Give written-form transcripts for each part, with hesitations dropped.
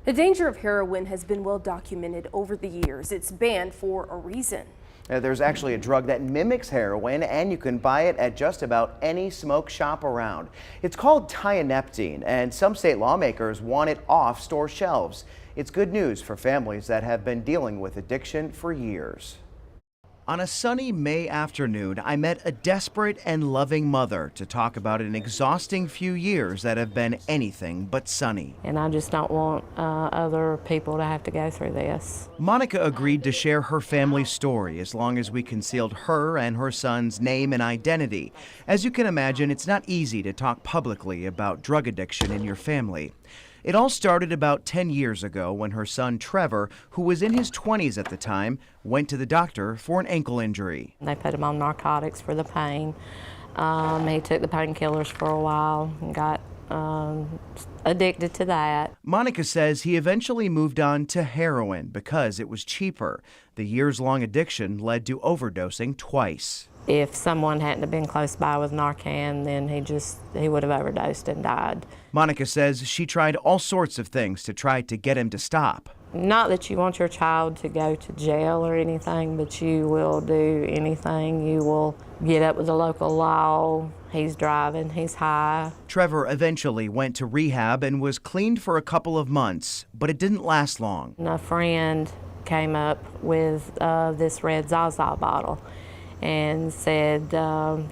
The danger of heroin has been well documented over the years. It's banned for a reason. There's actually a drug that mimics heroin, and you can buy it at just about any smoke shop around. It's called tianeptine, and some state lawmakers want it off store shelves. It's good news for families that have been dealing with addiction for years. On a sunny May afternoon, I met a desperate and loving mother to talk about an exhausting few years that have been anything but sunny. And I just don't want other people to have to go through this. Monica agreed to share her family's story as long as we concealed her and her son's name and identity. As you can imagine, it's not easy to talk publicly about drug addiction in your family. It all started about 10 years ago when her son Trevor, who was in his 20s at the time, went to the doctor for an ankle injury. They put him on narcotics for the pain. He took the painkillers for a while and got addicted to that. Monica says he eventually moved on to heroin because it was cheaper. The years-long addiction led to overdosing twice. If someone hadn't have been close by with Narcan, then he would have overdosed and died. Monica says she tried all sorts of things to try to get him to stop. Not that you want your child to go to jail or anything, but you will do anything. You will get up with the local law. He's driving, he's high. Trevor eventually went to rehab and was cleaned for a couple of months, but it didn't last long. And a friend came up with this red Zaza bottle and said,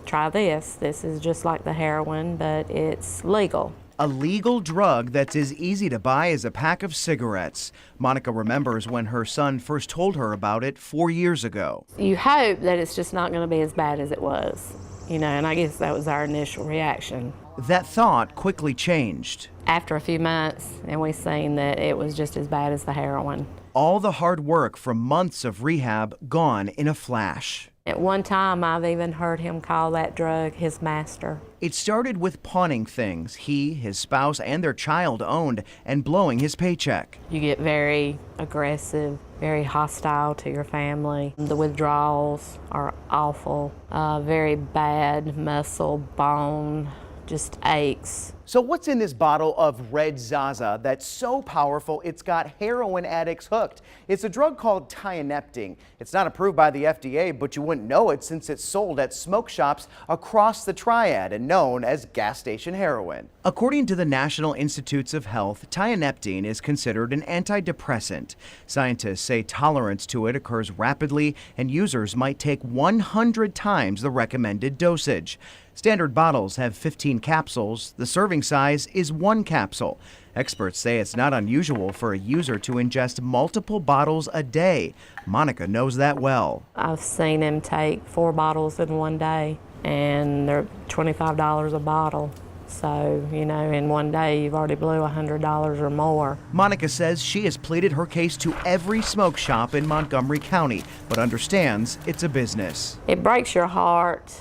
try this. This is just like the heroin, but it's legal. A legal drug that's as easy to buy as a pack of cigarettes. Monica remembers when her son first told her about it 4 years ago. You hope that it's just not going to be as bad as it was, and I guess that was our initial reaction. That thought quickly changed. After a few months, and we seen that it was just as bad as the heroin. All the hard work from months of rehab gone in a flash. At one time, I've even heard him call that drug his master. It started with pawning things he, his spouse, and their child owned and blowing his paycheck. You get very aggressive, very hostile to your family. The withdrawals are awful, very bad muscle, bone, just aches. So what's in this bottle of red Zaza that's so powerful it's got heroin addicts hooked? It's a drug called tianeptine. It's not approved by the FDA, but you wouldn't know it since it's sold at smoke shops across the triad and known as gas station heroin. According to the National Institutes of Health, tianeptine is considered an antidepressant. Scientists say tolerance to it occurs rapidly and users might take 100 times the recommended dosage. Standard bottles have 15 capsules. The serving size is 1 capsule. Experts say it's not unusual for a user to ingest multiple bottles a day. Monica knows that well. I've seen him take 4 bottles in one day, and they're $25 a bottle. So, in one day you've already blew $100 or more. Monica says she has pleaded her case to every smoke shop in Montgomery County, but understands it's a business. It breaks your heart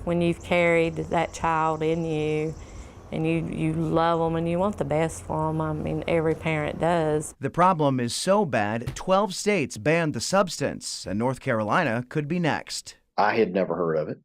when you've carried that child in you and you love them and you want the best for them. I mean, every parent does. The problem is so bad, 12 states banned the substance, and North Carolina could be next. I had never heard of it.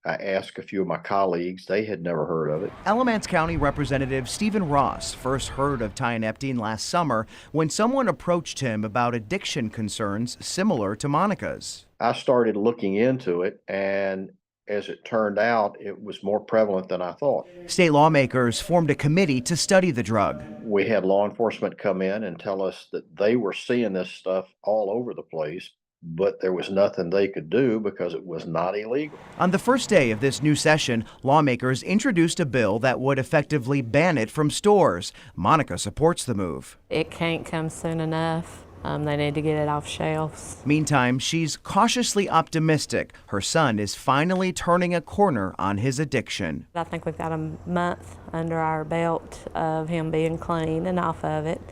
I asked a few of my colleagues. They had never heard of it. Alamance County Representative Stephen Ross first heard of tianeptine last summer when someone approached him about addiction concerns similar to Monica's. I started looking into it, and as it turned out, it was more prevalent than I thought. State lawmakers formed a committee to study the drug. We had law enforcement come in and tell us that they were seeing this stuff all over the place, but there was nothing they could do because it was not illegal. On the first day of this new session, lawmakers introduced a bill that would effectively ban it from stores. Monica supports the move. It can't come soon enough. They need to get it off shelves. Meantime, she's cautiously optimistic. Her son is finally turning a corner on his addiction. I think we've got a month under our belt of him being clean and off of it.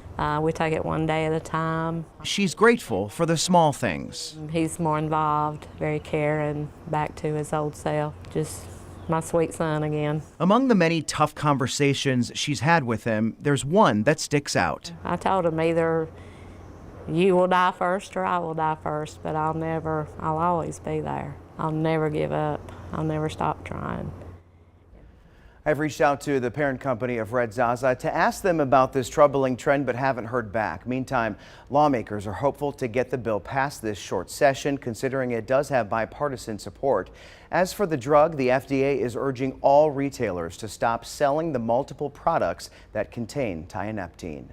We take it one day at a time. She's grateful for the small things. He's more involved, very caring, back to his old self. Just my sweet son again. Among the many tough conversations she's had with him, there's one that sticks out. I told him either you will die first or I will die first, but I'll always be there. I'll never give up. I'll never stop trying. I've reached out to the parent company of Red Zaza to ask them about this troubling trend, but haven't heard back. Meantime, lawmakers are hopeful to get the bill passed this short session, considering it does have bipartisan support. As for the drug, the FDA is urging all retailers to stop selling the multiple products that contain tianeptine.